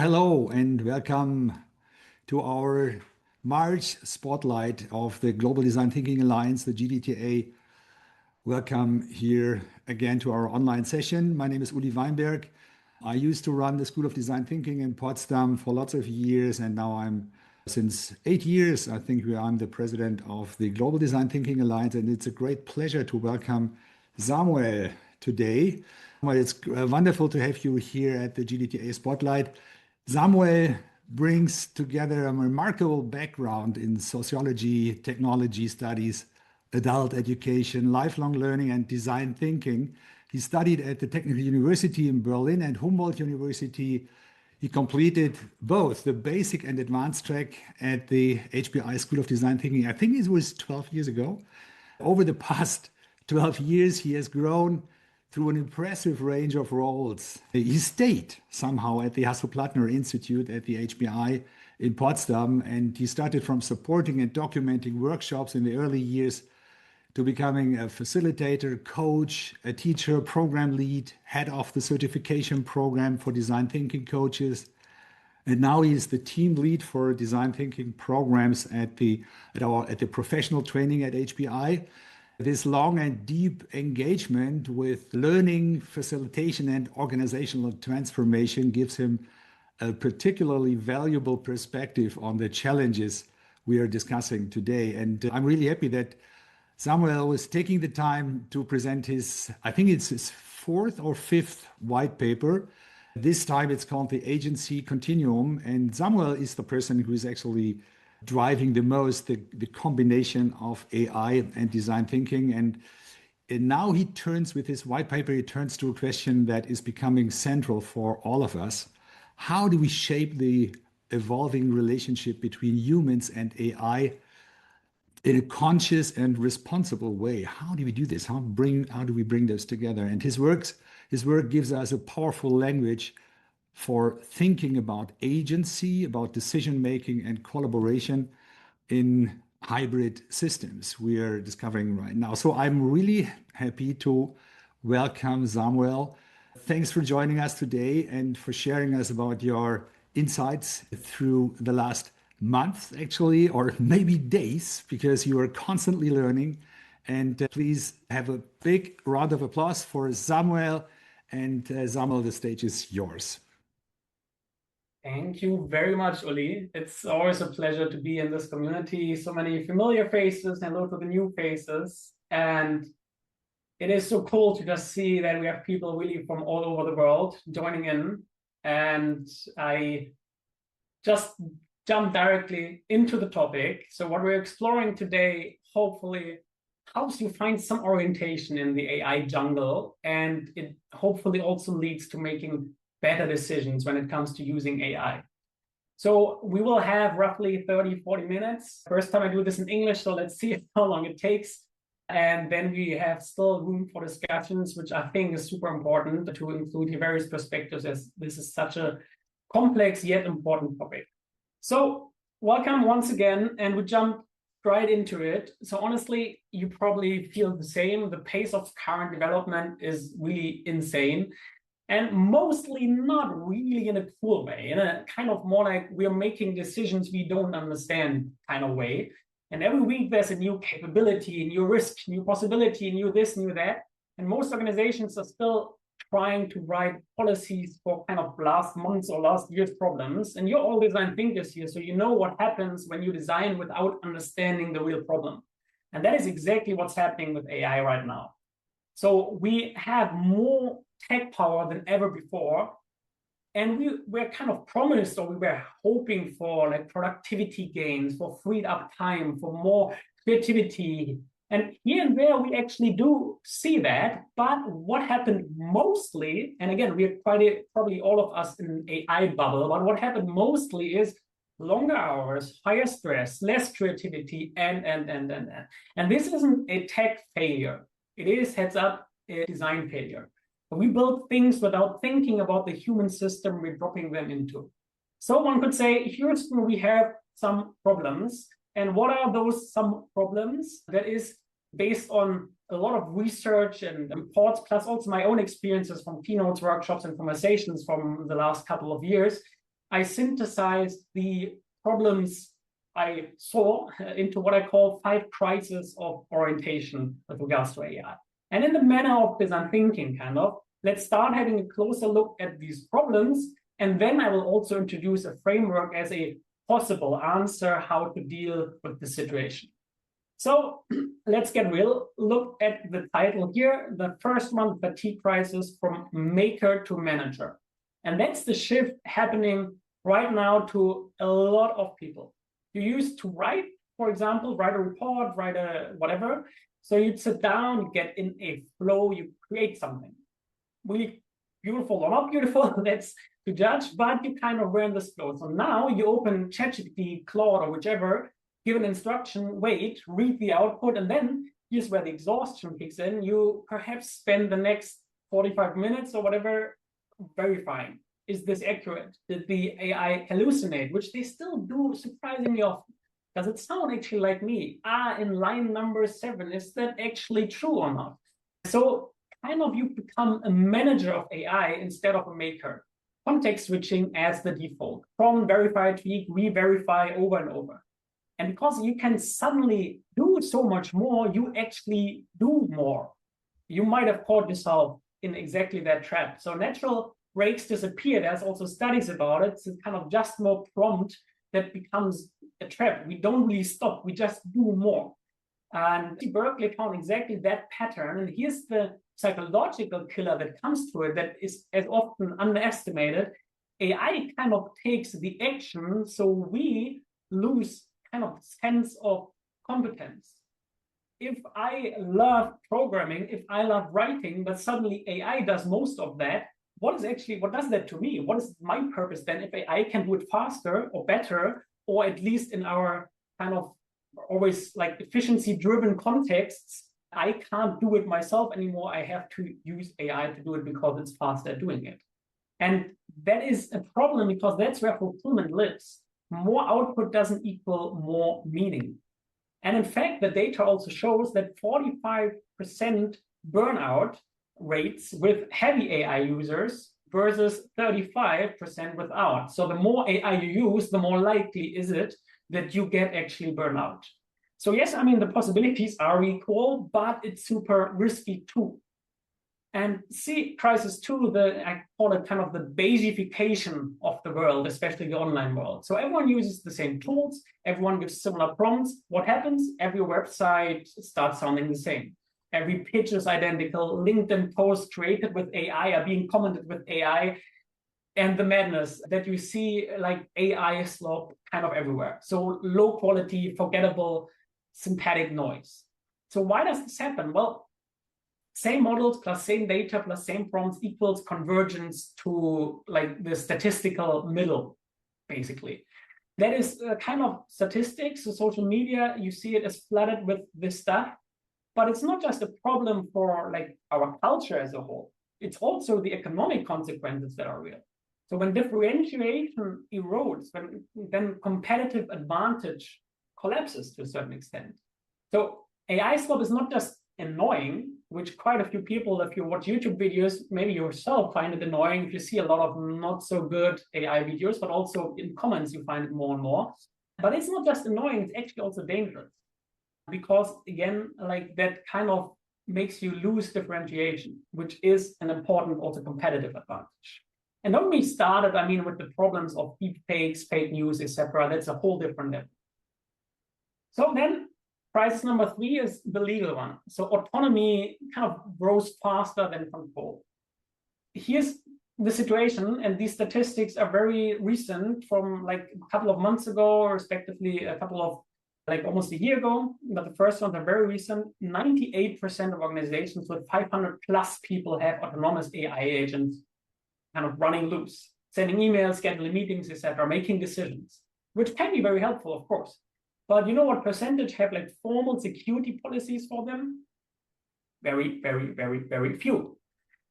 Hello and welcome to our March spotlight of the Global Design Thinking Alliance, the GDTA. Welcome here again to our online session. My name is Uli Weinberg. I used to run the School of Design Thinking in Potsdam for lots of years, and now since 8 years, I think I'm the president of the Global Design Thinking Alliance, and it's a great pleasure to welcome Samuel today. Well, it's wonderful to have you here at the GDTA Spotlight. Samuel brings together a remarkable background in sociology, technology studies, adult education, lifelong learning, and design thinking. He studied at the Technical University in Berlin and Humboldt University. He completed both the basic and advanced track at the HPI School of Design Thinking. I think it was 12 years ago. Over the past 12 years, he has grown through an impressive range of roles. He stayed somehow at the Hasso-Plattner Institute at the HPI in Potsdam, and he started from supporting and documenting workshops in the early years to becoming a facilitator, coach, a teacher, program lead, head of the certification program for design thinking coaches. And now he is the team lead for design thinking programs at the professional training at HPI. This long and deep engagement with learning, facilitation, and organizational transformation gives him a particularly valuable perspective on the challenges we are discussing today. And I'm really happy that Samuel was taking the time to present I think it's his fourth or fifth white paper. This time it's called the Agency Continuum. And Samuel is the person who is actually driving the most the combination of AI and design thinking. And now he turns with his white paper, he turns to a question that is becoming central for all of us. How do we shape the evolving relationship between humans and AI in a conscious and responsible way? How do we do this? How do we bring those together? And his work gives us a powerful language for thinking about agency, about decision-making and collaboration in hybrid systems we are discovering right now. So I'm really happy to welcome Samuel. Thanks for joining us today and for sharing us about your insights through the last month, actually, or maybe days, because you are constantly learning. And please have a big round of applause for Samuel. And Samuel, the stage is yours. Thank you very much, Uli. It's always a pleasure to be in this community. So many familiar faces and lots of the new faces. And it is so cool to just see that we have people really from all over the world joining in. And I just jump directly into the topic. So what we're exploring today, hopefully, helps you find some orientation in the AI jungle. And it hopefully also leads to making better decisions when it comes to using AI. So we will have roughly 30-40 minutes. First time I do this in English, so let's see how long it takes. And then we have still room for discussions, which I think is super important to include various perspectives, as this is such a complex yet important topic. So welcome once again, and we jump right into it. So honestly, you probably feel the same. The pace of current development is really insane. And mostly not really in a cool way, in a kind of more like we're making decisions we don't understand kind of way. And every week there's a new capability, a new risk, new possibility, new this, new that. And most organizations are still trying to write policies for kind of last month's or last year's problems. And you're all design thinkers here, so you know what happens when you design without understanding the real problem. And that is exactly what's happening with AI right now. So we have more tech power than ever before. And we were kind of promised, or we were hoping for like productivity gains, for freed up time, for more creativity. And here and there, we actually do see that. But what happened mostly, and again, we're probably all of us in an AI bubble, but what happened mostly is longer hours, higher stress, less creativity, and. And this isn't a tech failure. It is, heads up, a design failure. We build things without thinking about the human system we're dropping them into. So one could say, here's where we have some problems. And what are those some problems? That is based on a lot of research and reports, plus also my own experiences from keynotes, workshops, and conversations from the last couple of years. I synthesized the problems I saw into what I call 5 crises of orientation with regards to AI. And in the manner of design thinking, let's start having a closer look at these problems. And then I will also introduce a framework as a possible answer how to deal with the situation. So let's get real. Look at the title here. The first one, fatigue crisis from maker to manager. And that's the shift happening right now to a lot of people. You used to write, for example, write a report, write a whatever. So you'd sit down, you get in a flow, you create something. Really beautiful or not beautiful, that's to judge, but you kind of were in this flow. So now you open ChatGPT, Claude, or whichever, give an instruction, wait, read the output, and then here's where the exhaustion kicks in. You perhaps spend the next 45 minutes or whatever verifying. Is this accurate? Did the AI hallucinate? Which they still do surprisingly often. Does it sound actually like me? In line number 7, is that actually true or not? So kind of you become a manager of AI instead of a maker. Context switching as the default. From verify, tweak, re-verify over and over. And because you can suddenly do so much more, you actually do more. You might have caught yourself in exactly that trap. So natural breaks disappear. There's also studies about it. It's kind of just more prompt that becomes a trap. We don't really stop. We just do more. And Berkeley found exactly that pattern. And here's the psychological killer that comes to it that is as often underestimated. AI kind of takes the action, so we lose kind of sense of competence. If I love programming, if I love writing, but suddenly AI does most of that, what does that to me? What is my purpose then if AI can do it faster or better, or at least in our kind of always like efficiency-driven contexts, I can't do it myself anymore. I have to use AI to do it because it's faster at doing it. And that is a problem because that's where fulfillment lives. More output doesn't equal more meaning. And in fact, the data also shows that 45% burnout rates with heavy AI users versus 35% without. So the more AI you use, the more likely is it that you get actually burnout. So yes, I mean, the possibilities are equal, but it's super risky too. And C, crisis 2, I call it kind of the Bayesification of the world, especially the online world. So everyone uses the same tools, everyone gives similar prompts. What happens? Every website starts sounding the same. Every pitch is identical. LinkedIn posts created with AI are being commented with AI. And the madness that you see like AI slop kind of everywhere. So low quality, forgettable, synthetic noise. So why does this happen? Well, same models plus same data plus same prompts equals convergence to like the statistical middle, basically. That is kind of statistics. So social media, you see it as flooded with this stuff, but it's not just a problem for like our culture as a whole. It's also the economic consequences that are real. So when differentiation erodes, then competitive advantage collapses to a certain extent. So AI slop is not just annoying, which quite a few people, if you watch YouTube videos, maybe yourself find it annoying if you see a lot of not so good AI videos, but also in comments you find it more and more. But it's not just annoying, it's actually also dangerous. Because again, like that kind of makes you lose differentiation, which is an important also competitive advantage. And when we started, I mean, with the problems of deep fakes, fake news, etc., that's a whole different level. So then crisis number 3 is the legal one. So autonomy kind of grows faster than control. Here's the situation, and these statistics are very recent from like a couple of months ago, respectively a couple of like almost a year ago, but the first ones are very recent. 98% of organizations with 500 plus people have autonomous AI agents kind of running loose, sending emails, scheduling meetings, etc., making decisions, which can be very helpful, of course. But you know what percentage have like formal security policies for them? Very, very, very, very few.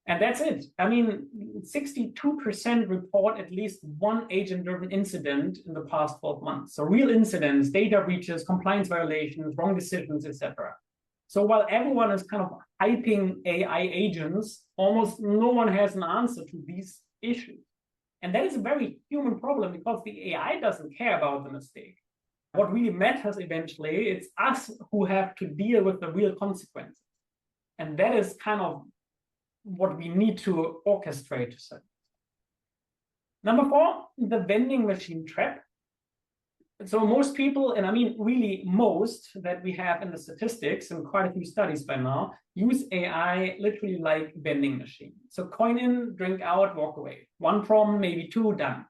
And that's it. I mean, 62% report at least one agent-driven incident in the past 12 months. So real incidents, data breaches, compliance violations, wrong decisions, etc. So while everyone is kind of hyping AI agents, almost no one has an answer to these issues. And that is a very human problem because the AI doesn't care about the mistake. What really matters eventually, it's us who have to deal with the real consequences. And that is kind of what we need to orchestrate. Number 4, the vending machine trap. So most people, and I mean really most that we have in the statistics and quite a few studies by now, use AI literally like vending machine. So coin in, drink out, walk away. One problem, maybe 2, done.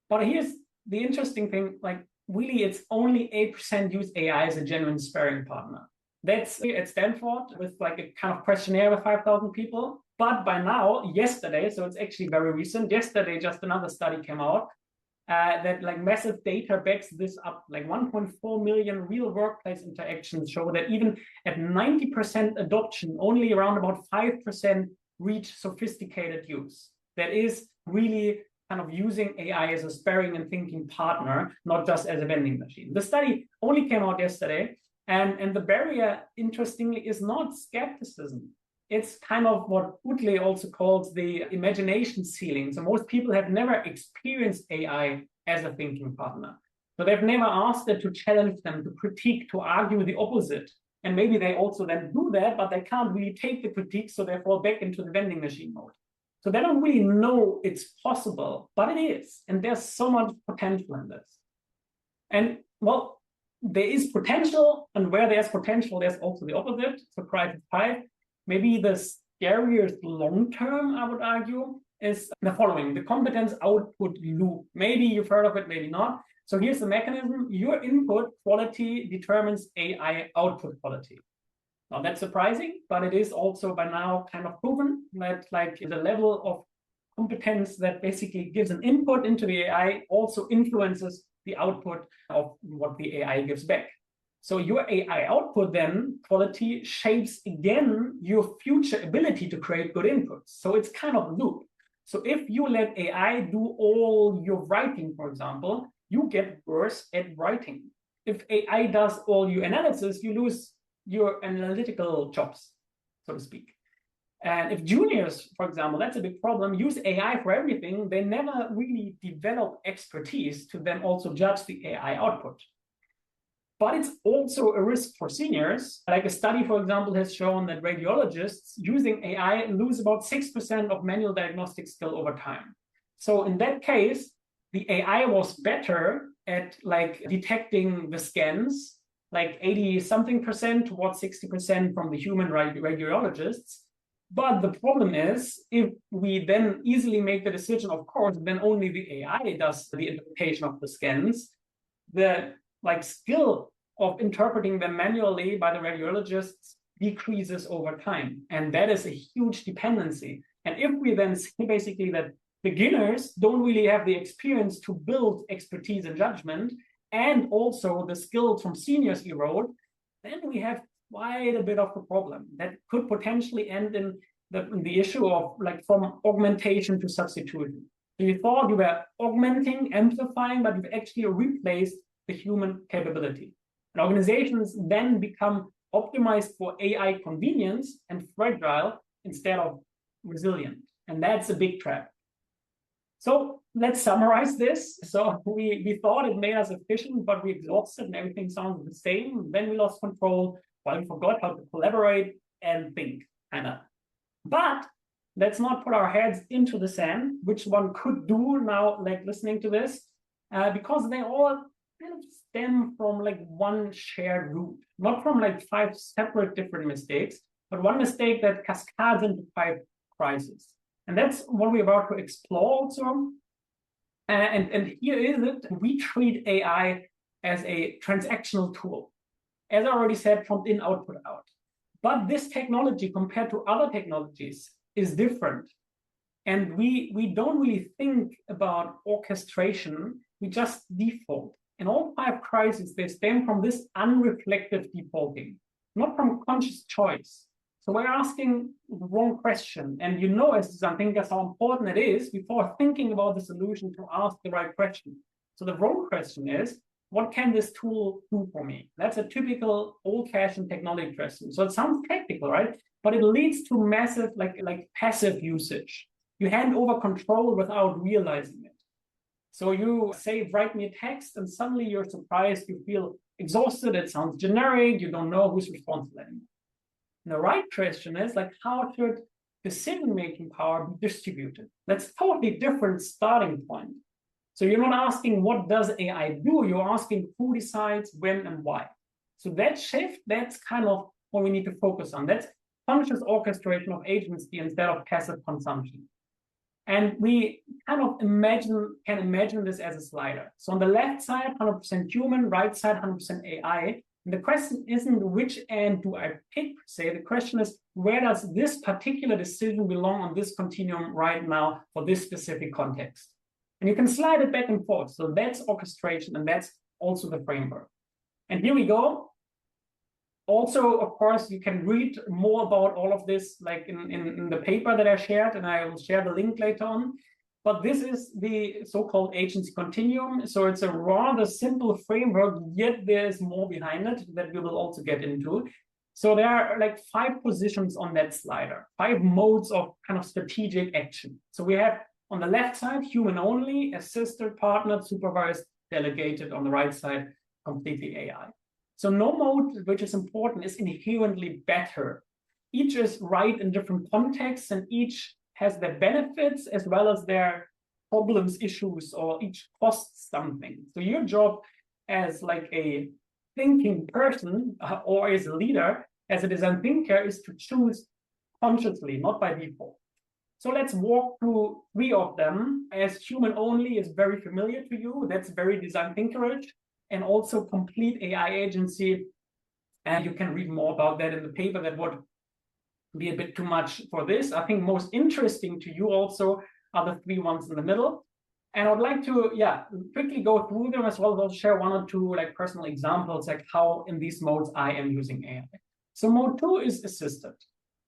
But here's the interesting thing, like really it's only 8% use AI as a genuine sparring partner. That's at Stanford with like a kind of questionnaire with 5,000 people. But by now, yesterday, so it's actually very recent, yesterday just another study came out that like massive data backs this up. Like 1.4 million real workplace interactions show that even at 90% adoption, only around about 5% reach sophisticated use. That is really kind of using AI as a sparring and thinking partner, not just as a vending machine. The study only came out yesterday, and the barrier, interestingly, is not skepticism. It's kind of what Utley also calls the imagination ceiling. So most people have never experienced AI as a thinking partner. So they've never asked it to challenge them, to critique, to argue the opposite. And maybe they also then do that, but they can't really take the critique, so they fall back into the vending machine mode. So they don't really know it's possible, but it is. And there's so much potential in this. And well, there is potential, and where there's potential, there's also the opposite. So crisis 5. Maybe the scariest long-term, I would argue, is the following: the competence output loop. Maybe you've heard of it, maybe not. So here's the mechanism. Your input quality determines AI output quality. Now that's surprising, but it is also by now kind of proven that like the level of competence that basically gives an input into the AI also influences the output of what the AI gives back. So your AI output then quality shapes again your future ability to create good inputs. So it's kind of a loop. So if you let AI do all your writing, for example, you get worse at writing. If AI does all your analysis, you lose your analytical chops, so to speak. And if juniors, for example, that's a big problem, use AI for everything, they never really develop expertise to then also judge the AI output. But it's also a risk for seniors. Like a study, for example, has shown that radiologists using AI lose about 6% of manual diagnostic skill over time. So in that case, the AI was better at like detecting the scans, like 80-something% towards 60% from the human radiologists. But the problem is, if we then easily make the decision, of course, then only the AI does the interpretation of the scans, the like skill of interpreting them manually by the radiologists decreases over time. And that is a huge dependency. And if we then see basically that beginners don't really have the experience to build expertise and judgment, and also the skills from seniors erode, then we have quite a bit of a problem that could potentially end in the issue of like from augmentation to substitution. So you thought you were augmenting, amplifying, but you've actually replaced the human capability. And organizations then become optimized for AI convenience and fragile instead of resilient. And that's a big trap. So let's summarize this. So we thought it made us efficient, but we exhausted and everything sounded the same. Then we lost control while we forgot how to collaborate and think, kind of. But let's not put our heads into the sand, which one could do now, like listening to this, because they all kind of stem from like one shared root, not from like 5 separate different mistakes, but one mistake that cascades into 5 crises. And that's what we're about to explore also. And here is it. We treat AI as a transactional tool. As I already said, prompt in, output out. But this technology compared to other technologies is different. And we don't really think about orchestration. We just default. And all 5 crises, they stem from this unreflective defaulting, not from conscious choice. So we're asking the wrong question. And you know, as design thinkers, how important it is before thinking about the solution to ask the right question. So the wrong question is, what can this tool do for me? That's a typical old-fashioned technology question. So it sounds practical, right? But it leads to massive, like passive usage. you hand over control without realizing it. So you say, write me a text, and suddenly you're surprised, you feel exhausted, it sounds generic, you don't know who's responsible anymore. And the right question is, like, how should decision-making power be distributed? That's a totally different starting point. So you're not asking what does AI do, you're asking who decides when and why. So that shift, that's kind of what we need to focus on. That's conscious orchestration of agency instead of passive consumption. And we kind of can imagine this as a slider. So on the left side, 100% human, right side, 100% AI. And the question isn't which end do I pick, per se. The question is, where does this particular decision belong on this continuum right now for this specific context? And you can slide it back and forth. So that's orchestration, and that's also the framework. And here we go. Also, of course, you can read more about all of this like in the paper that I shared, and I will share the link later on. But this is the so-called agency continuum. So it's a rather simple framework, yet there's more behind it that we will also get into. So there are like 5 positions on that slider, 5 modes of kind of strategic action. So we have on the left side, human only, assisted, partnered, supervised, delegated. On the right side, completely AI. So no mode, which is important, is inherently better. Each is right in different contexts, and each has their benefits as well as their problems, issues, or each costs something. So your job as like a thinking person or as a leader, as a design thinker, is to choose consciously, not by default. So let's walk through 3 of them. As human only is very familiar to you, that's very design thinkerish. And also complete AI agency. And you can read more about that in the paper. That would be a bit too much for this. I think most interesting to you also are the 3 ones in the middle. And I would like to, quickly go through them as well as I'll share 1 or 2 like personal examples, like how in these modes I am using AI. So mode 2 is assisted.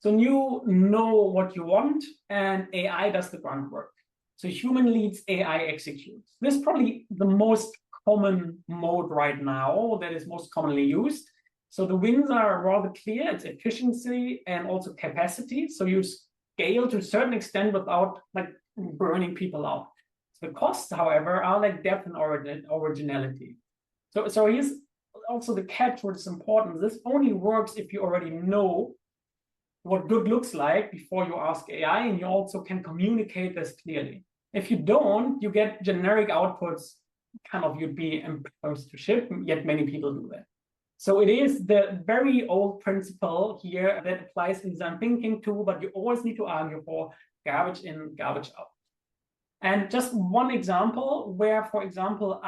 So you know what you want, and AI does the groundwork. So human leads, AI executes. This is probably the most common mode right now that is most commonly used. So the wins are rather clear. It's efficiency and also capacity. So you scale to a certain extent without like burning people out. So the costs, however, are like depth and originality. So here's also the catch, what is important. This only works if you already know what good looks like before you ask AI, and you also can communicate this clearly. If you don't, you get generic outputs, kind of you'd be imposed to ship, yet many people do that. So it is the very old principle here that applies in design thinking too, but you always need to argue for garbage in, garbage out. And just 1 example where, for example,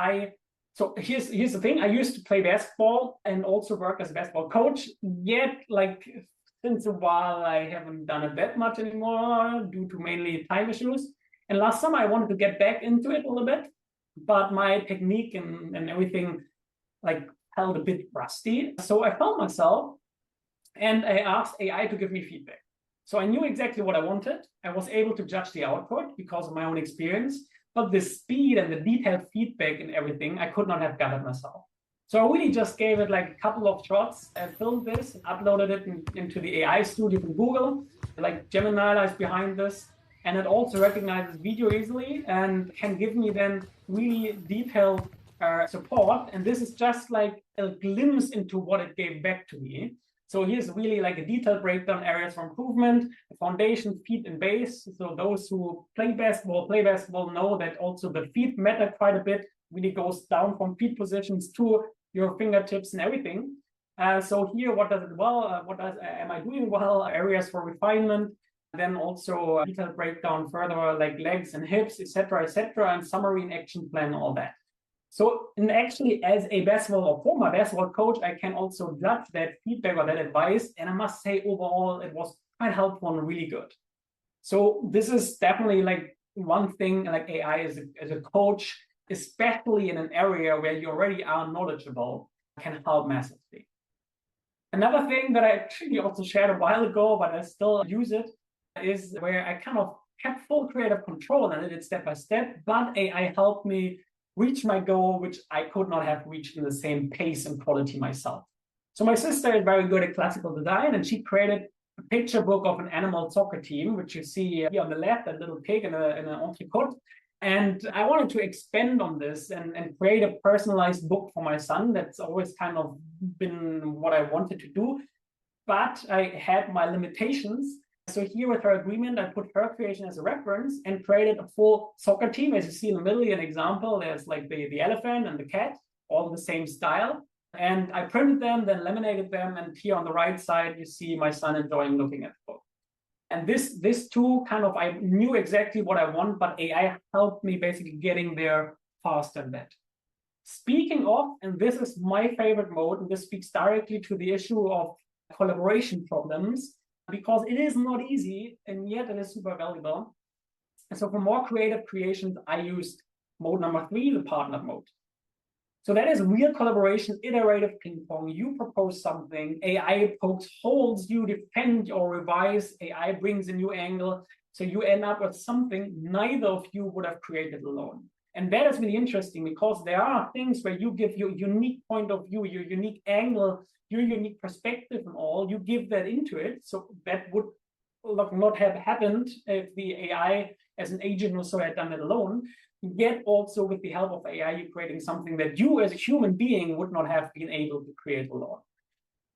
so here's the thing. I used to play basketball and also work as a basketball coach, yet like since a while I haven't done it that much anymore due to mainly time issues. And last summer I wanted to get back into it a little bit, but my technique and everything like felt a bit rusty. So I found myself and I asked AI to give me feedback. So I knew exactly what I wanted. I was able to judge the output because of my own experience, but the speed and the detailed feedback and everything, I could not have gathered myself. So I really just gave it like a couple of shots. I filmed this, uploaded it into the AI studio from Google, like Gemini is behind this. And it also recognizes video easily and can give me then really detailed support. And this is just like a glimpse into what it gave back to me. So here's really like a detailed breakdown, areas for improvement, the foundation, feet, and base. So those who play basketball know that also the feet matter quite a bit. Really goes down from feet positions to your fingertips and everything. So here, what does it well? Am I doing well? Areas for refinement. Then also a detailed breakdown further, like legs and hips, etc., and summary and action plan, all that. So, and actually, as a basketball or former basketball coach, I can also judge that feedback or that advice. And I must say, overall, it was quite helpful and really good. So this is definitely like 1 thing, like AI as a coach, especially in an area where you already are knowledgeable, can help massively. Another thing that I actually also shared a while ago, but I still use it, is where I kind of kept full creative control and did it step by step, but AI helped me reach my goal, which I could not have reached in the same pace and quality myself. So my sister is very good at classical design, and she created a picture book of an animal soccer team, which you see here on the left, that little pig in an entrecote. And I wanted to expand on this and create a personalized book for my son. That's always kind of been what I wanted to do. But I had my limitations. So here with her agreement, I put her creation as a reference and created a full soccer team. As you see in the middle, an example, there's like the elephant and the cat, all in the same style. And I printed them, then laminated them. And here on the right side, you see my son enjoying looking at the book. And this too, kind of, I knew exactly what I want, but AI helped me basically getting there faster than that. Speaking of, and this is my favorite mode, and this speaks directly to the issue of collaboration problems, because it is not easy, and yet it is super valuable. And so for more creative creations, I used mode number 3, the partner mode. So that is real collaboration, iterative ping pong. You propose something, AI pokes holes, you defend or revise, AI brings a new angle. So you end up with something neither of you would have created alone. And that is really interesting because there are things where you give your unique point of view, your unique angle, your unique perspective and all, you give that into it. So that would not have happened if the AI as an agent or so had done it alone. Yet also with the help of AI, you're creating something that you as a human being would not have been able to create alone.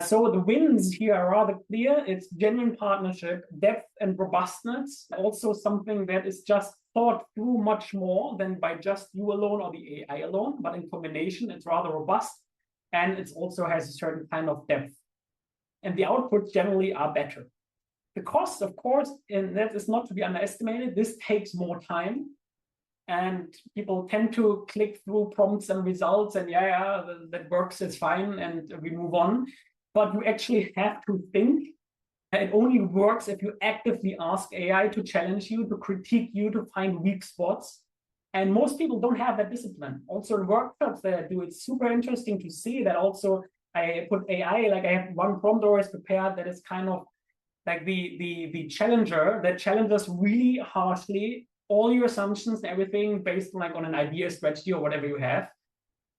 So the wins here are rather clear. It's genuine partnership, depth and robustness, also something that is just thought through much more than by just you alone or the AI alone, but in combination, it's rather robust. And it also has a certain kind of depth. And the outputs generally are better. The cost, of course, and that is not to be underestimated, this takes more time. And people tend to click through prompts and results and that works, it's fine, and we move on. But you actually have to think. It only works if you actively ask AI to challenge you, to critique you, to find weak spots. And most people don't have that discipline. Also in workshops that I do, it's super interesting to see that also I put AI, like I have one prompt always prepared that is kind of like the challenger that challenges really harshly all your assumptions and everything based on like on an idea, strategy, or whatever you have.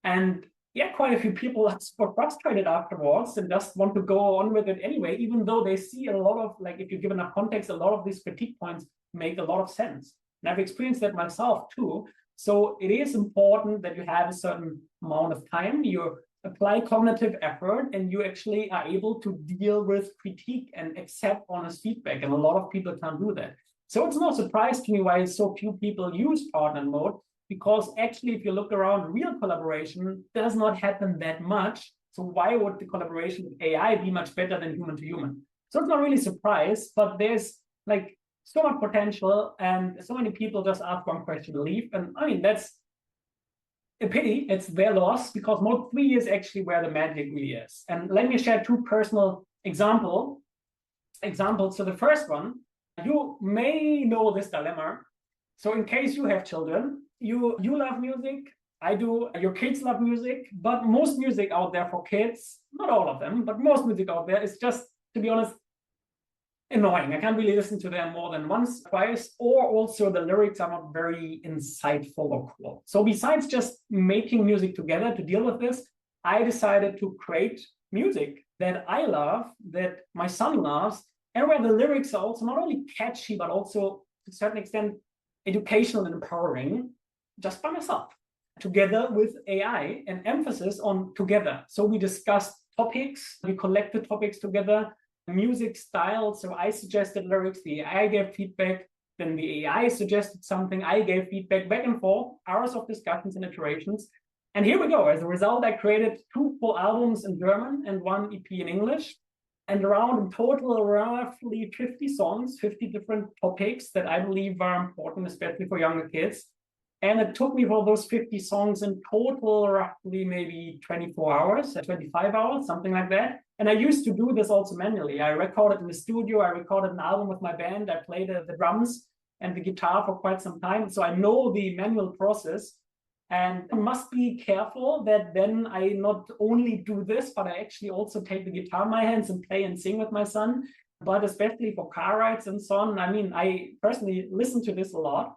And yeah, quite a few people are super frustrated afterwards and just want to go on with it anyway, even though they see a lot of, like, if you give enough context, a lot of these critique points make a lot of sense. And I've experienced that myself too. So it is important that you have a certain amount of time, you apply cognitive effort, and you actually are able to deal with critique and accept honest feedback. And a lot of people can't do that. So it's no surprise to me why so few people use partner mode, because actually, if you look around, real collaboration does not happen that much. So why would the collaboration with AI be much better than human to human? So it's not really a surprise, but there's like so much potential, and so many people just ask one question to leave. And I mean, that's a pity. It's their loss, because mode 3 is actually where the magic really is. And let me share 2 personal examples. So the first one, you may know this dilemma. So in case you have children, you love music, I do, your kids love music, but most music out there for kids, not all of them, but most music out there is just, to be honest, annoying. I can't really listen to them more than once, twice, or also the lyrics are not very insightful or cool. So besides just making music together to deal with this, I decided to create music that I love, that my son loves, and where the lyrics are also not only catchy, but also to a certain extent educational and empowering, just by myself, together with AI, and emphasis on together. So we discussed topics, we collected topics together, music style. So I suggested lyrics, the AI gave feedback, then the AI suggested something, I gave feedback, back and forth, hours of discussions and iterations. And here we go. As a result, I created 2 full albums in German and 1 EP in English. And around in total, roughly 50 songs, 50 different topics that I believe are important, especially for younger kids. And it took me for those 50 songs in total, roughly maybe 24 hours, 25 hours, something like that. And I used to do this also manually. I recorded in the studio, I recorded an album with my band, I played the drums and the guitar for quite some time. So I know the manual process. And I must be careful that then I not only do this, but I actually also take the guitar in my hands and play and sing with my son. But especially for car rides and so on, I mean, I personally listen to this a lot.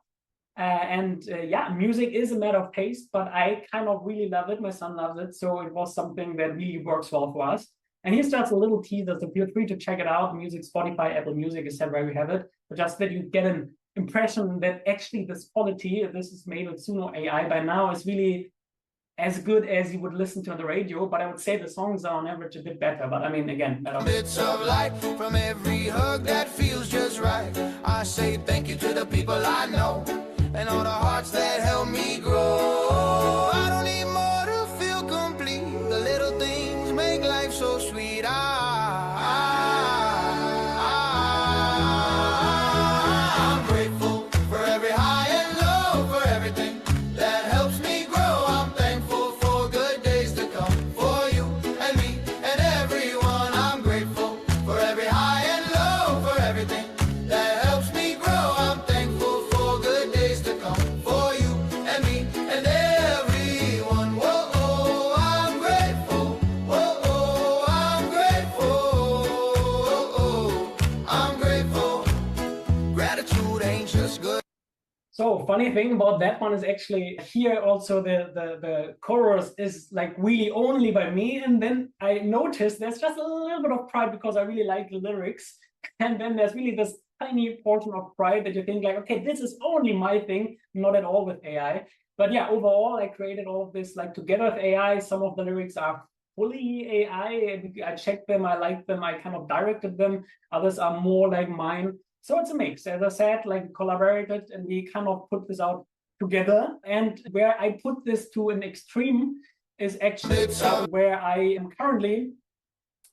Yeah, music is a matter of taste, but I kind of really love it. My son loves it. So it was something that really works well for us. And here's just a little teaser, so feel free to check it out. Music, Spotify, Apple Music, etc. You have it. But just that you get an impression that actually this quality, this is made with Suno AI by now, is really as good as you would listen to on the radio. But I would say the songs are on average a bit better. But I mean, again, better. Bits of light from every hug that feels just right. I say thank you to the people I know and all the hearts that help me grow. I don't need more to feel complete. The little things make life so sweet. I'm grateful for every high and low, for everything that helps me grow. I'm thankful for good days to come, for you and me and everyone. I'm grateful for every high and low, for everything that helps me grow. I'm thankful for good days to come, for you and me and everyone. Whoa, oh, I'm grateful. Whoa, oh, I'm grateful. Oh, I'm grateful. Gratitude ain't just good. So funny thing about that one is actually here also the chorus is like really only by me, and then I noticed there's just a little bit of pride because I really like the lyrics, and then there's really this tiny portion of pride that you think like, okay, this is only my thing, not at all with AI. But yeah, overall I created all of this like together with AI. Some of the lyrics are fully AI. I checked them, I liked them, I kind of directed them. Others are more like mine. So it's a mix. As I said, like collaborated and we kind of put this out together. And where I put this to an extreme is actually where I am currently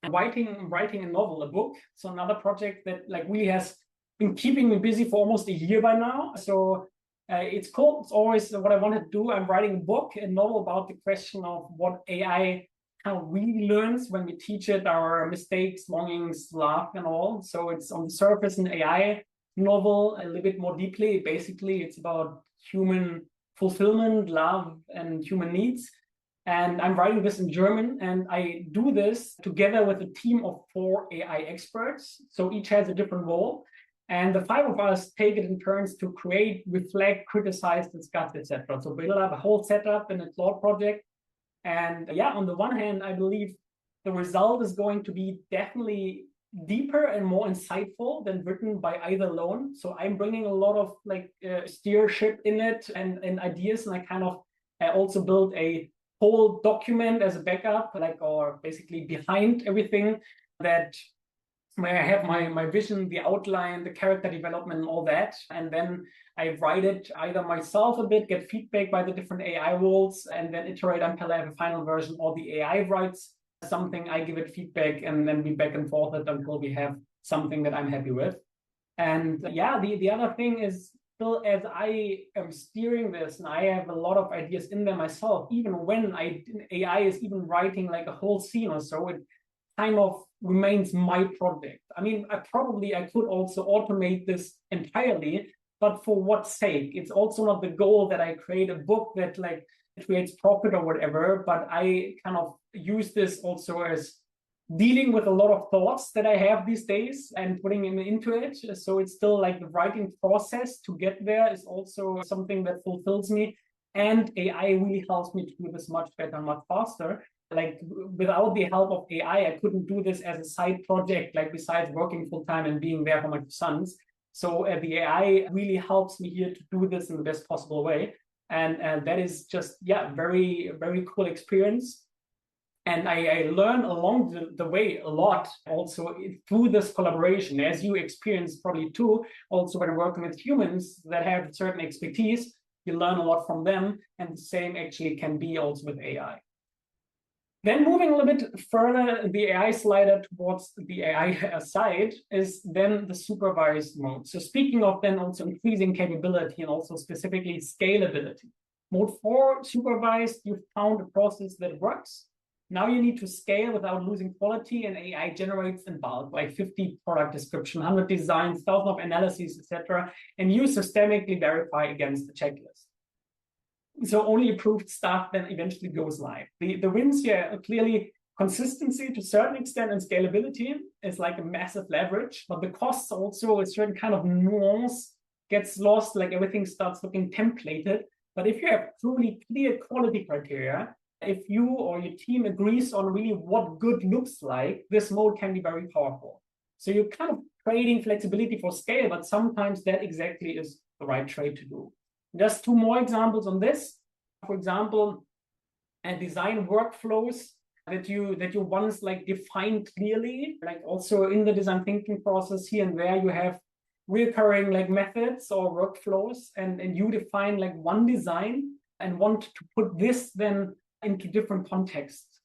writing a novel, a book. So another project that like really has been keeping me busy for almost a year by now. So it's cool. It's always what I wanted to do. I'm writing a book, a novel about the question of what AI kind of really learns when we teach it, our mistakes, longings, love, and all. So it's on the surface an AI novel, a little bit more deeply. Basically, it's about human fulfillment, love, and human needs. And I'm writing this in German, and I do this together with a team of 4 AI experts. So each has a different role. And the 5 of us take it in turns to create, reflect, criticize, discuss, etc. So build up a whole setup in a Claude project. And yeah, on the one hand, I believe the result is going to be definitely deeper and more insightful than written by either alone. So I'm bringing a lot of like steership in it and ideas, and I also built a whole document as a backup, like, or basically behind everything, that where I have my vision, the outline, the character development, and all that. And then I write it either myself a bit, get feedback by the different AI roles, and then iterate until I have a final version, or the AI writes something, I give it feedback, and then we back and forth it until we have something that I'm happy with. And yeah, the other thing is, still, as I am steering this, and I have a lot of ideas in there myself, even when AI is even writing like a whole scene or so, it kind of remains my project. I mean, I could also automate this entirely, but for what sake? It's also not the goal that I create a book that like creates profit or whatever, but I kind of use this also as dealing with a lot of thoughts that I have these days and putting them into it. So it's still like the writing process to get there is also something that fulfills me. And AI really helps me to do this much better, much faster. Like without the help of AI, I couldn't do this as a side project, like besides working full time and being there for my 2 sons. So the AI really helps me here to do this in the best possible way. And that is just, yeah, very, very cool experience. And I learn along the way a lot also through this collaboration, as you experience probably too, also when working with humans that have certain expertise, you learn a lot from them, and the same actually can be also with AI. Then moving a little bit further, the AI slider towards the AI side is then the supervised mode. So speaking of then also increasing capability and also specifically scalability. Mode 4, supervised, you've found a process that works. Now you need to scale without losing quality, and AI generates in bulk, like 50 product description, 100 designs, 1,000 of analyses, etc., and you systemically verify against the checklist. So only approved stuff then eventually goes live. The wins here are clearly consistency to a certain extent, and scalability is like a massive leverage, but the costs also, a certain kind of nuance gets lost, like everything starts looking templated. But if you have truly clear quality criteria, if you or your team agrees on really what good looks like, this mode can be very powerful. So you're kind of trading flexibility for scale, but sometimes that exactly is the right trade to do. Just two more examples on this. For example, and design workflows that you once like defined clearly, like also in the design thinking process here and there, you have recurring like methods or workflows, and you define like one design and want to put this then into different contexts.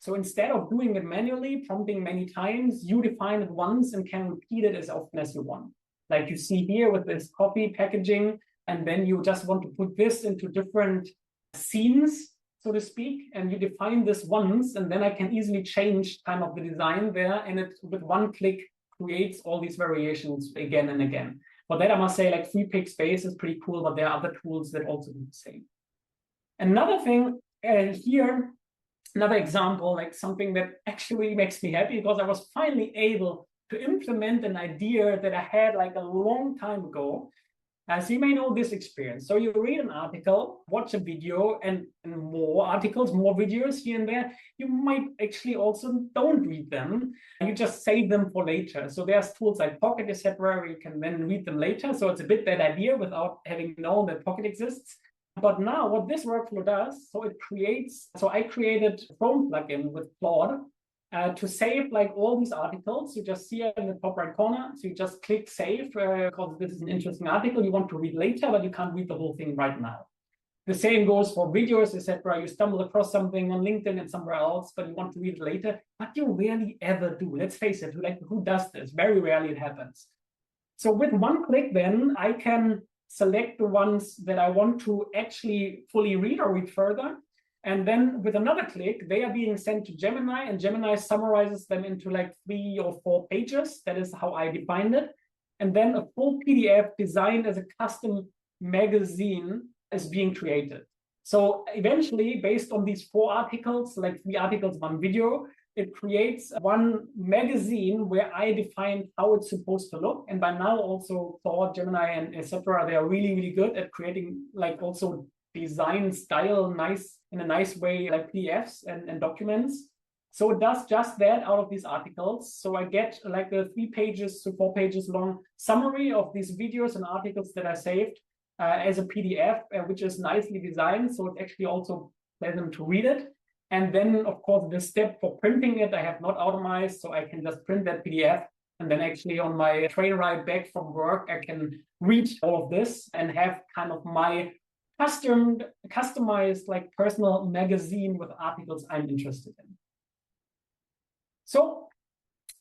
So instead of doing it manually, prompting many times, you define it once and can repeat it as often as you want. Like you see here with this copy packaging, and then you just want to put this into different scenes, so to speak, and you define this once, and then I can easily change kind of the design there, and it with one click creates all these variations again and again. For that, I must say, like free pick space is pretty cool, but there are other tools that also do the same. Another thing here, another example, like something that actually makes me happy, because I was finally able to implement an idea that I had like a long time ago. As you may know this experience. So you read an article, watch a video, and more articles, more videos here and there. You might actually also don't read them. You just save them for later. So there's tools like Pocket, etc., where you can then read them later. So it's a bit that idea without having known that Pocket exists. But now what this workflow does, so it creates, so I created a Chrome plugin with Claude to save like all these articles. You just see it in the top right corner. So you just click save because this is an interesting article you want to read later, but you can't read the whole thing right now. The same goes for videos, etc. You stumble across something on LinkedIn and somewhere else, but you want to read it later, but you rarely ever do. Let's face it, like who does this? Very rarely it happens. So with one click then, I can select the ones that I want to actually fully read or read further. And then with another click, they are being sent to Gemini, and Gemini summarizes them into like 3 or 4 pages. That is how I defined it. And then a full PDF designed as a custom magazine is being created. So eventually, based on these 4 articles, like 3 articles, 1 video, it creates one magazine where I define how it's supposed to look. And by now also Claude, Gemini, and etc., they are really, really good at creating like also design style nice in a nice way, like PDFs and documents. So it does just that out of these articles. So I get like a 3 pages to 4 pages long summary of these videos and articles that I saved as a PDF, which is nicely designed. So it's actually also pleasant to read it. And then, of course, the step for printing it, I have not automated, so I can just print that PDF. And then actually on my train ride back from work, I can read all of this and have kind of my customized like personal magazine with articles I'm interested in. So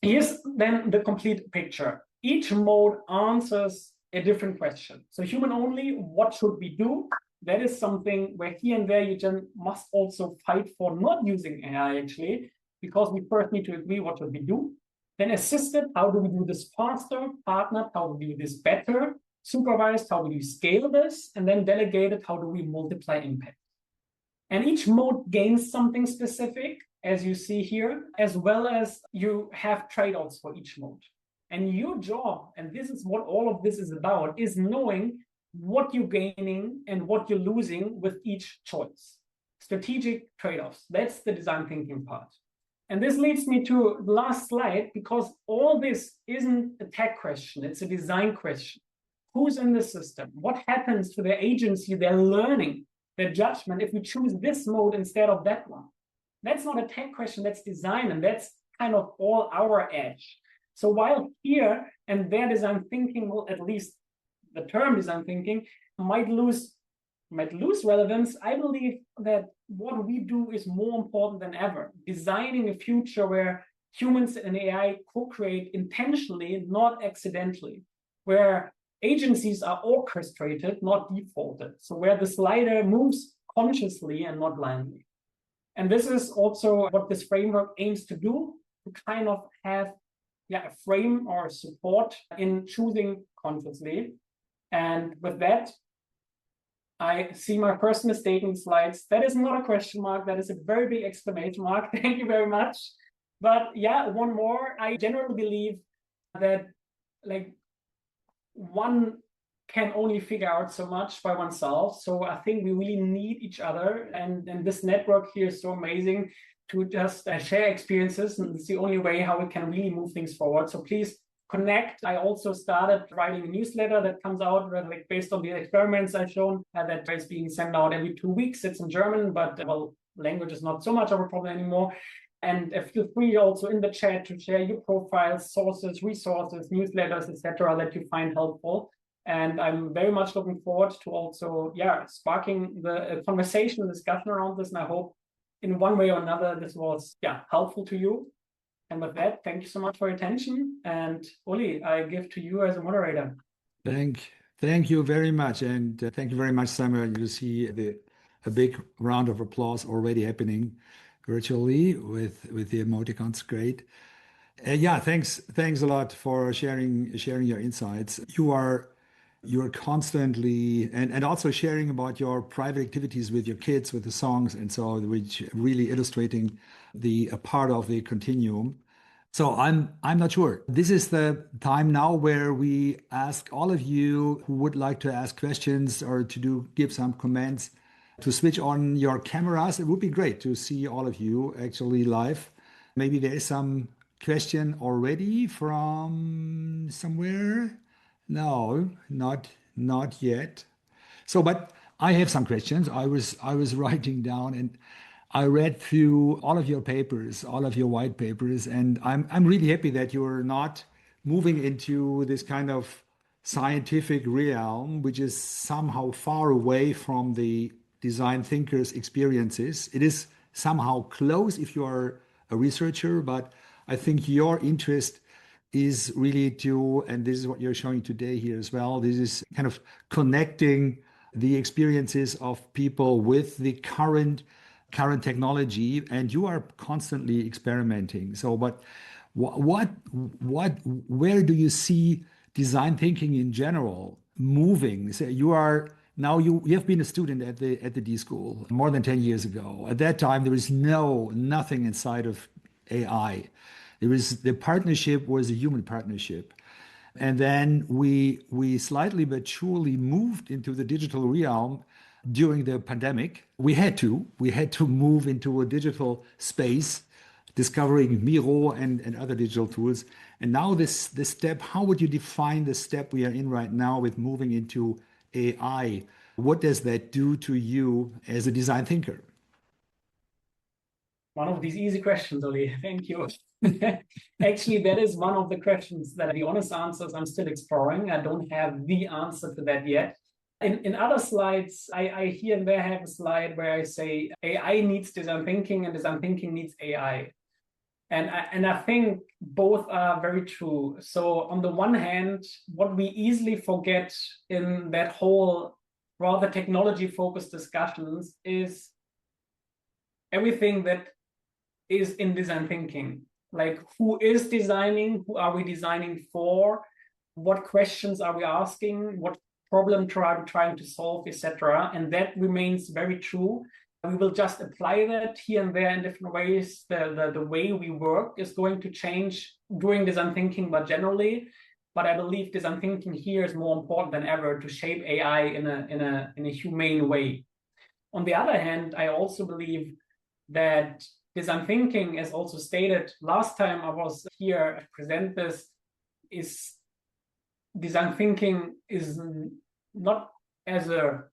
here's then the complete picture. Each mode answers a different question. So human only, what should we do? That is something where here and there you just must also fight for not using AI actually, because we first need to agree what should we do. Then assisted, how do we do this faster? Partnered, how do we do this better? Supervised, how do we scale this? And then delegated, how do we multiply impact? And each mode gains something specific, as you see here, as well as you have trade-offs for each mode. And your job, and this is what all of this is about, is knowing what you're gaining and what you're losing with each choice. Strategic trade-offs, that's the design thinking part. And this leads me to the last slide, because all this isn't a tech question, it's a design question. Who's in the system? What happens to their agency, their learning, their judgment if we choose this mode instead of that one? That's not a tech question, that's design, and that's kind of all our edge. So while here and there design thinking will, at least the term design thinking, might lose relevance, I believe that what we do is more important than ever. Designing a future where humans and AI co-create intentionally, not accidentally, where agencies are orchestrated, not defaulted. So where the slider moves consciously and not blindly. And this is also what this framework aims to do, to kind of have a frame or support in choosing consciously. And with that, I see my first mistake in slides. That is not a question mark. That is a very big exclamation mark. Thank you very much. But yeah, one more. I generally believe that like one can only figure out so much by oneself. So I think we really need each other. And this network here is so amazing to just share experiences. And it's the only way how we can really move things forward. So please connect. I also started writing a newsletter that comes out like based on the experiments I've shown that is being sent out every 2 weeks. It's in German, but well, language is not so much of a problem anymore. And feel free also in the chat to share your profiles, sources, resources, newsletters, etc., that you find helpful. And I'm very much looking forward to also, sparking the conversation, discussion around this. And I hope in one way or another, this was, helpful to you. And with that, thank you so much for your attention. And Uli, I give to you as a moderator. Thank you very much. And thank you very much, Samuel. You see a big round of applause already happening virtually with the emoticons. Great. Thanks a lot for sharing your insights. You're constantly and also sharing about your private activities with your kids, with the songs and so on, which really illustrating a part of the continuum. So I'm not sure. This is the time now where we ask all of you who would like to ask questions or to give some comments to switch on your cameras. It would be great to see all of you actually live. Maybe there is some question already from somewhere. No, not yet. So, but I have some questions. I was writing down and I read through all of your papers, all of your white papers, and I'm really happy that you're not moving into this kind of scientific realm, which is somehow far away from the design thinkers' experiences. It is somehow close if you are a researcher, but I think your interest is really and this is what you're showing today here as well, this is kind of connecting the experiences of people with the current technology, and you are constantly experimenting. So, but where do you see design thinking in general moving? So you have been a student at the D-School more than 10 years ago. At that time, there was nothing inside of AI. The partnership was a human partnership. And then we slightly but surely moved into the digital realm during the pandemic. We had to move into a digital space, discovering Miro and other digital tools. And now this step, how would you define the step we are in right now with moving into AI? What does that do to you as a design thinker? One of these easy questions, Oli. Thank you. Actually, that is one of the questions that the honest answers I'm still exploring. I don't have the answer to that yet. In other slides, I here and there have a slide where I say AI needs design thinking and design thinking needs AI. And I think both are very true. So on the one hand, what we easily forget in that whole rather technology-focused discussions is everything that is in design thinking. Like, who is designing? Who are we designing for? What questions are we asking? What problem trying to solve, etc. And that remains very true. We will just apply that here and there in different ways. The way we work is going to change during design thinking, but generally. But I believe design thinking here is more important than ever to shape AI in a humane way. On the other hand, I also believe that design thinking, as also stated last time I was here to present this, is design thinking is not as a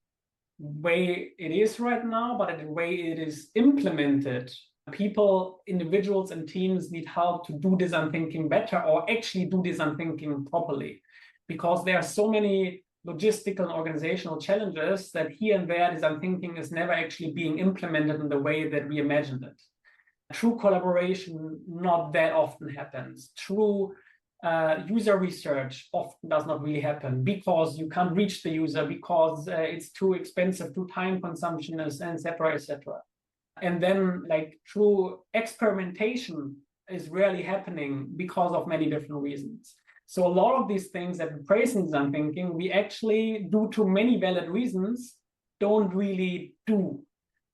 way it is right now, but the way it is implemented. People, individuals and teams need help to do design thinking better or actually do design thinking properly, because there are so many logistical and organizational challenges that here and there design thinking is never actually being implemented in the way that we imagined it. True collaboration not that often happens. True user research often does not really happen because you can't reach the user, because it's too expensive, too time consumption, etc., etc. And then, like, true experimentation is rarely happening because of many different reasons. So a lot of these things that we praise in design thinking, we actually, due to many valid reasons, don't really do.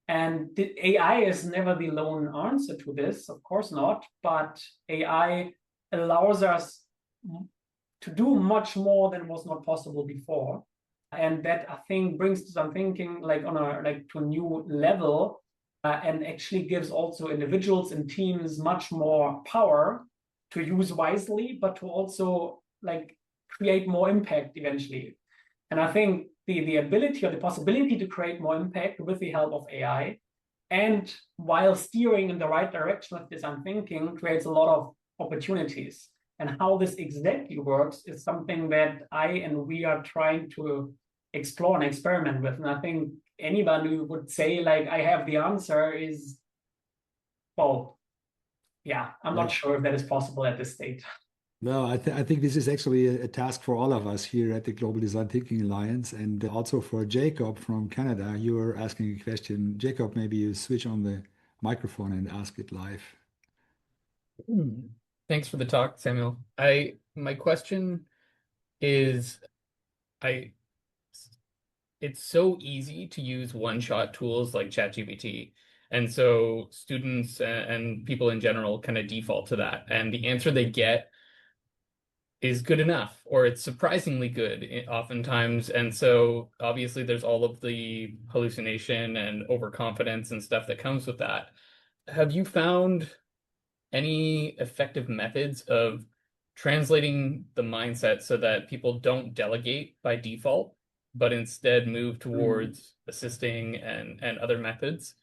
And AI is never the lone answer to this, of course not, but AI allows us to do much more than was not possible before. And that, I think, brings to some thinking like on a to a new level, and actually gives also individuals and teams much more power to use wisely, but to also like create more impact eventually. And I think the ability or the possibility to create more impact with the help of AI, and while steering in the right direction with design thinking, creates a lot of opportunities. And how this exactly works is something that I and we are trying to explore and experiment with. And I think anybody who would say like I have the answer is, well, yeah, I'm not sure if that is possible at this stage. No, I think this is actually a task for all of us here at the Global Design Thinking Alliance, and also for Jacob from Canada. You were asking a question. Jacob, maybe you switch on the microphone and ask it live. Thanks for the talk, Samuel. My question is, it's so easy to use one-shot tools like ChatGPT. And so students and people in general kind of default to that. And the answer they get is good enough, or it's surprisingly good oftentimes. And so obviously there's all of the hallucination and overconfidence and stuff that comes with that. Have you found any effective methods of translating the mindset so that people don't delegate by default, but instead move towards assisting and other methods?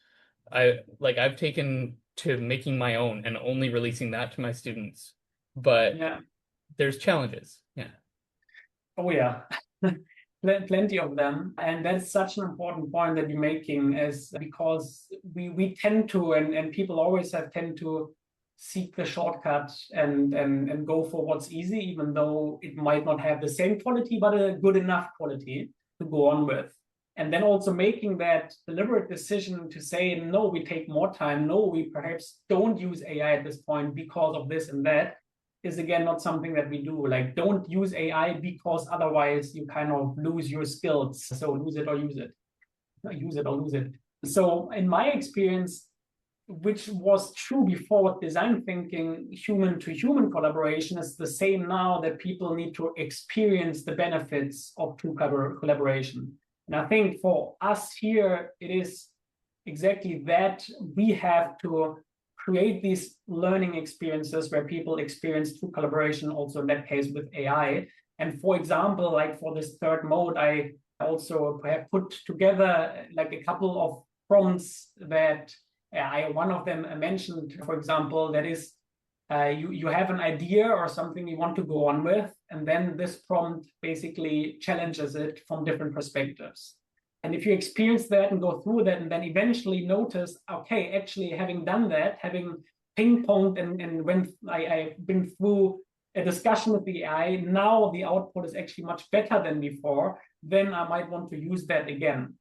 I've taken to making my own and only releasing that to my students, but there's challenges. Yeah. Oh yeah, plenty of them. And that's such an important point that you're making, is because we tend to, and people always have tend to seek the shortcut and go for what's easy, even though it might not have the same quality, but a good enough quality to go on with. And then also making that deliberate decision to say, no, we take more time. No, we perhaps don't use AI at this point because of this and that, is again not something that we do. Like, don't use AI because otherwise you kind of lose your skills. So lose it or use it. Use it or lose it. So in my experience, which was true before with design thinking, human to human collaboration is the same now, that people need to experience the benefits of true collaboration. And I think for us here, it is exactly that. We have to create these learning experiences where people experience true collaboration, also in that case with AI. And for example, like for this third mode, I also have put together like a couple of prompts that one of them mentioned, for example, that is, you have an idea or something you want to go on with, and then this prompt basically challenges it from different perspectives. And if you experience that and go through that, and then eventually notice, okay, actually having done that, having ping-ponged and when I've been through a discussion with the AI, now the output is actually much better than before, then I might want to use that again.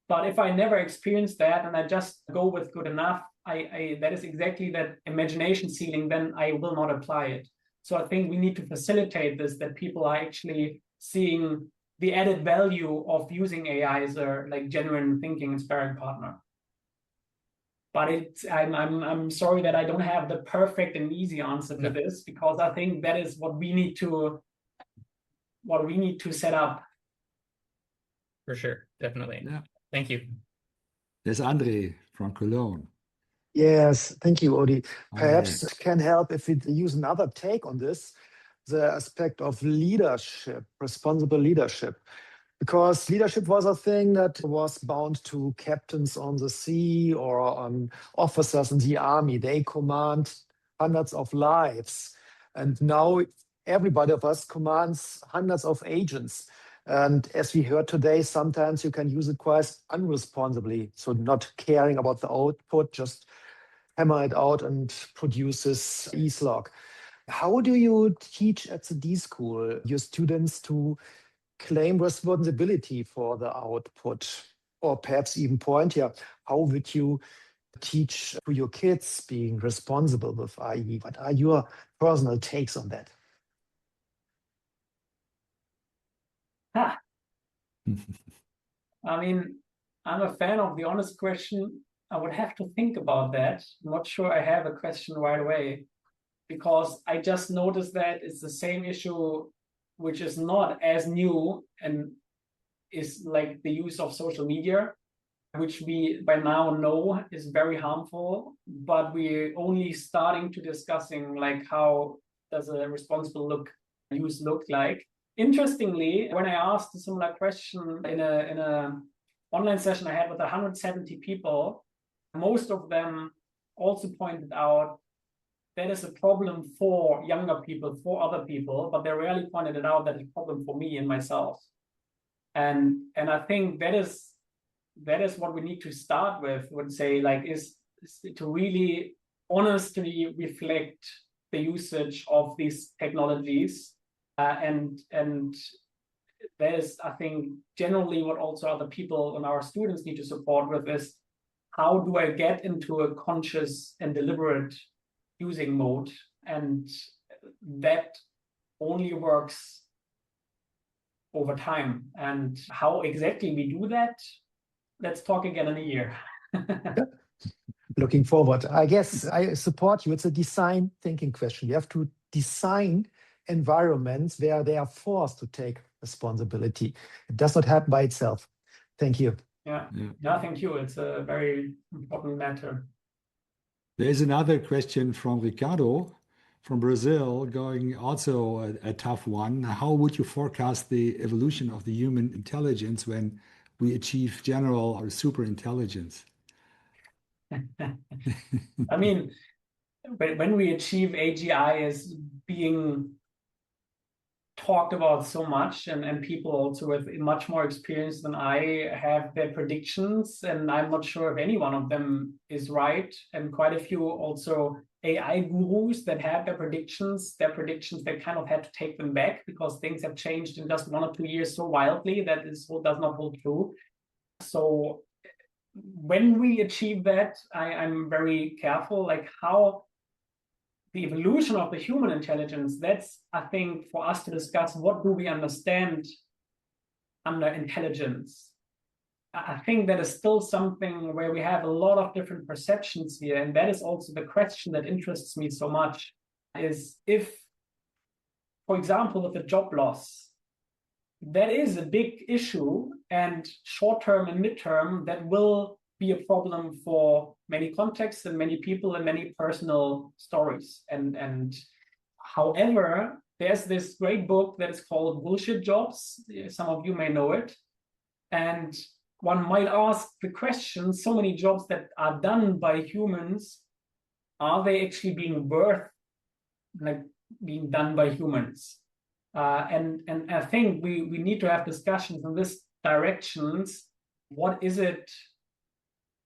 But if I never experienced that and I just go with good enough, that is exactly that imagination ceiling, then I will not apply it. So I think we need to facilitate this, that people are actually seeing the added value of using AI as a like genuine thinking and sparring partner. But I'm sorry that I don't have the perfect and easy answer to this, because I think that is what we need to set up. For sure, definitely. Yeah. Thank you. There's Andre from Cologne. Yes, thank you, Odi. Perhaps it can help if we use another take on this, the aspect of leadership, responsible leadership. Because leadership was a thing that was bound to captains on the sea or on officers in the army. They command hundreds of lives. And now everybody of us commands hundreds of agents. And as we heard today, sometimes you can use it quite unresponsibly. So not caring about the output, just hammer it out and produce this e-slog. How do you teach at the D-School your students to claim responsibility for the output? Or perhaps even point here, how would you teach to your kids being responsible with IE? What are your personal takes on that? I mean, I'm a fan of the honest question. I would have to think about that. I'm not sure I have a question right away, because I just noticed that it's the same issue, which is not as new, and is like the use of social media, which we by now know is very harmful, but we're only starting to discussing like how does a responsible use look like. Interestingly, when I asked a similar question in a online session I had with 170 people, most of them also pointed out that is a problem for younger people, for other people, but they rarely pointed it out that it's a problem for me and myself. And I think that is what we need to start with, would say, like, is to really honestly reflect the usage of these technologies. And that is, I think, generally what also other people and our students need to support with is, how do I get into a conscious and deliberate using mode? And that only works over time. And how exactly we do that, let's talk again in a year. Looking forward. I guess I support you. It's a design thinking question. You have to design environments where they are forced to take responsibility. It does not happen by itself. Thank you. Yeah, thank you. It's a very important matter. There's another question from Ricardo from Brazil, going also a tough one. How would you forecast the evolution of the human intelligence when we achieve general or super intelligence? I mean, when we achieve AGI is being talked about so much, and people also with much more experience than I have their predictions, and I'm not sure if any one of them is right. And quite a few also AI gurus that have their predictions they kind of had to take them back because things have changed in just 1 or 2 years so wildly that this does not hold true. So when we achieve that, I'm very careful, like how the evolution of the human intelligence, that's, I think, for us to discuss, what do we understand under intelligence? I think that is still something where we have a lot of different perceptions here. And that is also the question that interests me so much, is if, for example, with the job loss, that is a big issue, and short-term and mid-term, that will be a problem for many contexts and many people and many personal stories. And however, there's this great book that is called Bullshit Jobs. Some of you may know it. And one might ask the question, so many jobs that are done by humans, are they actually being worth like being done by humans? And I think we need to have discussions in this directions. What is it?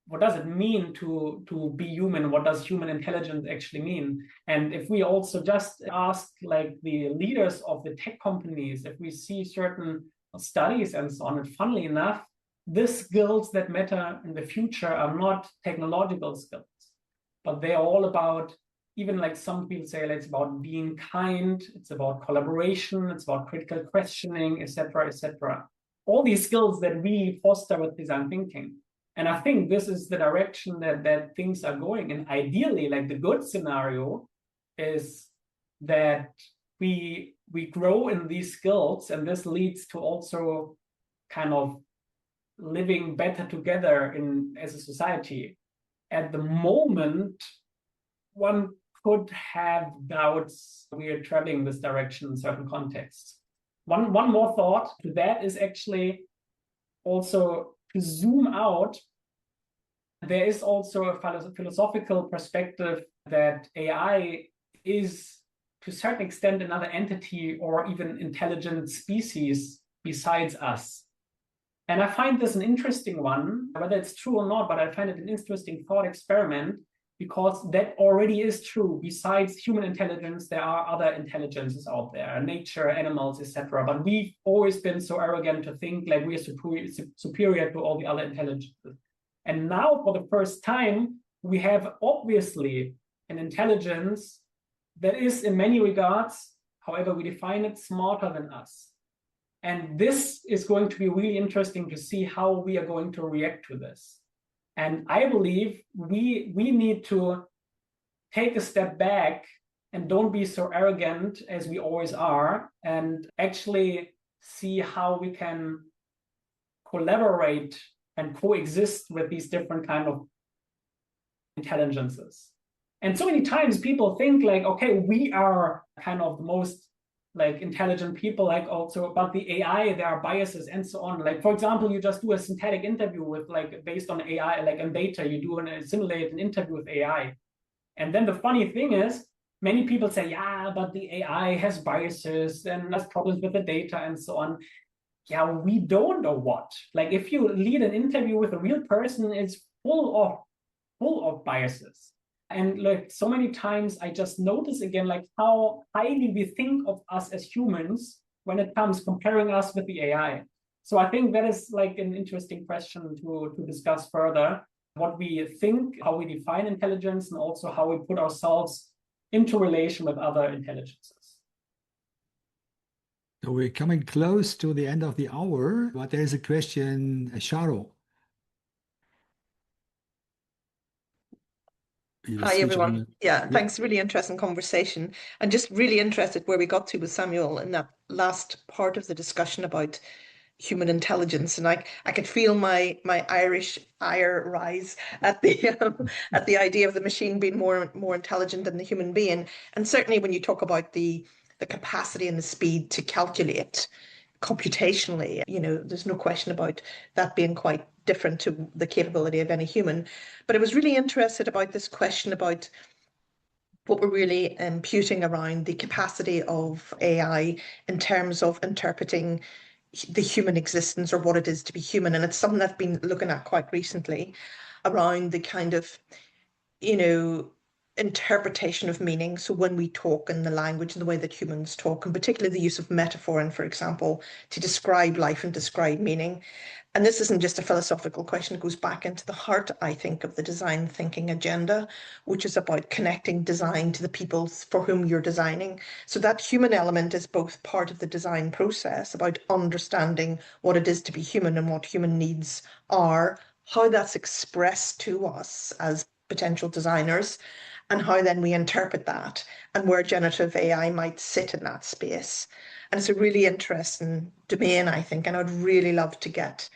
What does it mean to be human? What does human intelligence actually mean? And if we also just ask like the leaders of the tech companies, if we see certain studies and so on, and funnily enough, the skills that matter in the future are not technological skills, but they're all about, even like some people say, like, it's about being kind, it's about collaboration, it's about critical questioning, etc., etc. All these skills that we foster with design thinking. And I think this is the direction that things are going. And ideally, like the good scenario is that we grow in these skills, and this leads to also kind of living better together as a society. At the moment, one could have doubts we are traveling this direction in certain contexts. One more thought to that is actually also to zoom out. There is also a philosophical perspective that AI is, to a certain extent, another entity or even intelligent species besides us. And I find this an interesting one, whether it's true or not, but I find it an interesting thought experiment, because that already is true. Besides human intelligence, there are other intelligences out there, nature, animals, etc. But we've always been so arrogant to think like we are superior to all the other intelligences. And now, for the first time, we have obviously an intelligence that is, in many regards, however we define it, smarter than us. And this is going to be really interesting to see how we are going to react to this. And I believe we need to take a step back and don't be so arrogant as we always are, and actually see how we can collaborate and coexist with these different kind of intelligences. And so many times people think like, okay, we are kind of the most like intelligent people, like also about the AI, there are biases and so on. Like, for example, you just do a synthetic interview with like based on AI, like in data, you do simulate an interview with AI. And then the funny thing is, many people say, yeah, but the AI has biases and has problems with the data and so on. Yeah, we don't know what. Like if you lead an interview with a real person, it's full of biases. And like so many times I just notice again, like how highly we think of us as humans when it comes comparing us with the AI. So I think that is like an interesting question to discuss further, what we think, how we define intelligence, and also how we put ourselves into relation with other intelligences. So we're coming close to the end of the hour, but there's a question, Sharo. Hi, everyone. Yeah, thanks. Really interesting conversation. And just really interested where we got to with Samuel in that last part of the discussion about human intelligence. And I could feel my Irish ire rise at the at the idea of the machine being more intelligent than the human being. And certainly when you talk about the capacity and the speed to calculate computationally, there's no question about that being quite different to the capability of any human. But I was really interested about this question about what we're really imputing around the capacity of AI in terms of interpreting the human existence or what it is to be human. And it's something I've been looking at quite recently around the kind of, interpretation of meaning. So when we talk in the language and the way that humans talk, and particularly the use of metaphor, and for example, to describe life and describe meaning. And this isn't just a philosophical question, it goes back into the heart, I think, of the design thinking agenda, which is about connecting design to the people for whom you're designing. So that human element is both part of the design process, about understanding what it is to be human and what human needs are, how that's expressed to us as potential designers, and how then we interpret that, and where generative AI might sit in that space. And it's a really interesting domain, I think, and I'd really love to get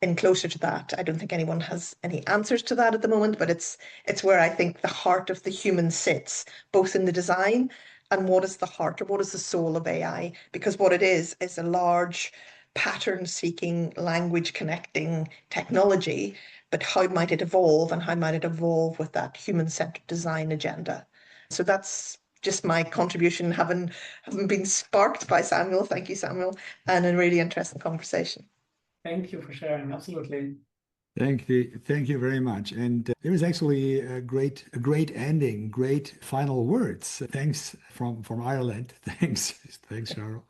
in closer to that. I don't think anyone has any answers to that at the moment, but it's where I think the heart of the human sits, both in the design and what is the heart or what is the soul of AI, because what it is a large pattern-seeking, language-connecting technology, but how might it evolve, and how might it evolve with that human-centered design agenda? So that's just my contribution, having been sparked by Samuel. Thank you, Samuel, and a really interesting conversation. Thank you for sharing. Absolutely. Thank you very much. And it was actually a great ending, great final words. Thanks from Ireland. Thanks, Cheryl.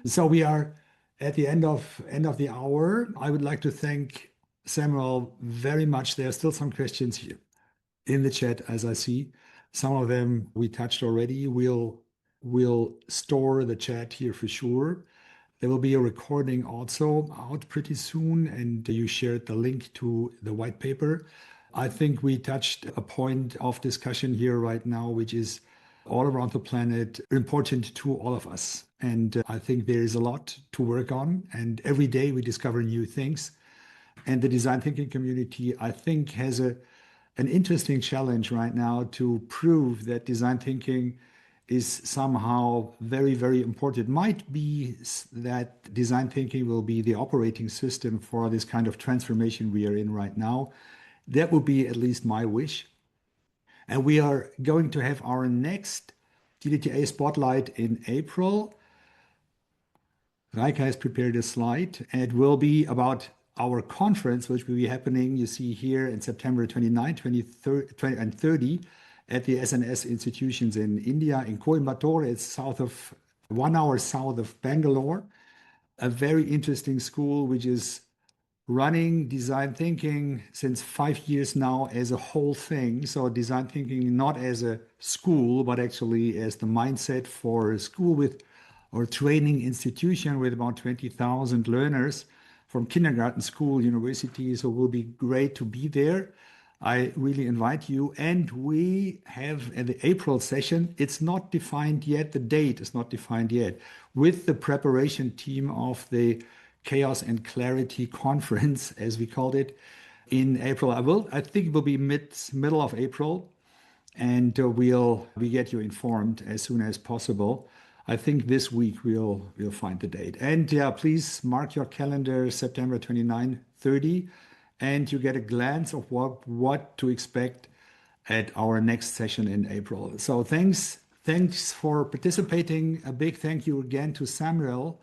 So we are at the end of the hour. I would like to thank Samuel very much. There are still some questions here in the chat, as I see. Some of them we touched already. We'll store the chat here for sure. There will be a recording also out pretty soon, and you shared the link to the white paper. I think we touched a point of discussion here right now, which is all around the planet, important to all of us. And I think there is a lot to work on, and every day we discover new things. And the design thinking community, I think, has an interesting challenge right now to prove that design thinking is somehow very, very important. It might be that design thinking will be the operating system for this kind of transformation we are in right now. That would be at least my wish. And we are going to have our next GDTA Spotlight in April. Reika has prepared a slide, and it will be about our conference, which will be happening, you see here, in September 29, 20, and 30 at the SNS institutions in India, in Coimbatore. It's 1 hour south of Bangalore. A very interesting school, which is running design thinking since 5 years now as a whole thing. So design thinking not as a school, but actually as the mindset for a school with or training institution with about 20,000 learners from kindergarten, school, university. So it will be great to be there. I really invite you. And we have in the April session, it's not defined yet, the date is not defined yet, with the preparation team of the Chaos and Clarity Conference, as we called it, in April. I think it will be middle of April, and we get you informed as soon as possible. I think this week we'll find the date. And yeah, please mark your calendar September 29, 30, and you get a glance of what to expect at our next session in April. So thanks for participating. A big thank you again to Samuel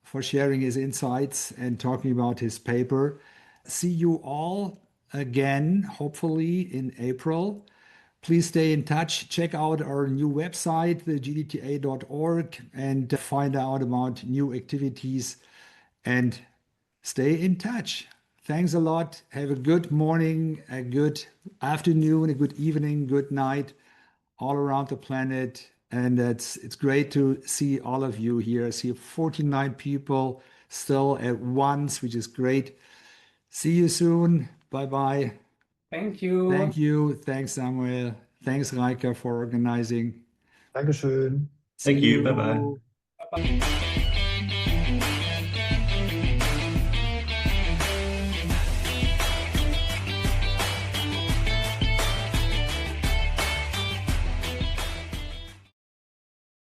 for sharing his insights and talking about his paper. See you all again, hopefully in April. Please stay in touch. Check out our new website, the gdta.org, and find out about new activities and stay in touch. Thanks a lot. Have a good morning, a good afternoon, a good evening, good night all around the planet. And it's great to see all of you here. I see 49 people still at once, which is great. See you soon. Bye-bye. Thank you. Thank you. Thanks, Samuel. Thanks, Reike, for organizing. Dankeschön. See Thank you. Bye-bye. Bye-bye.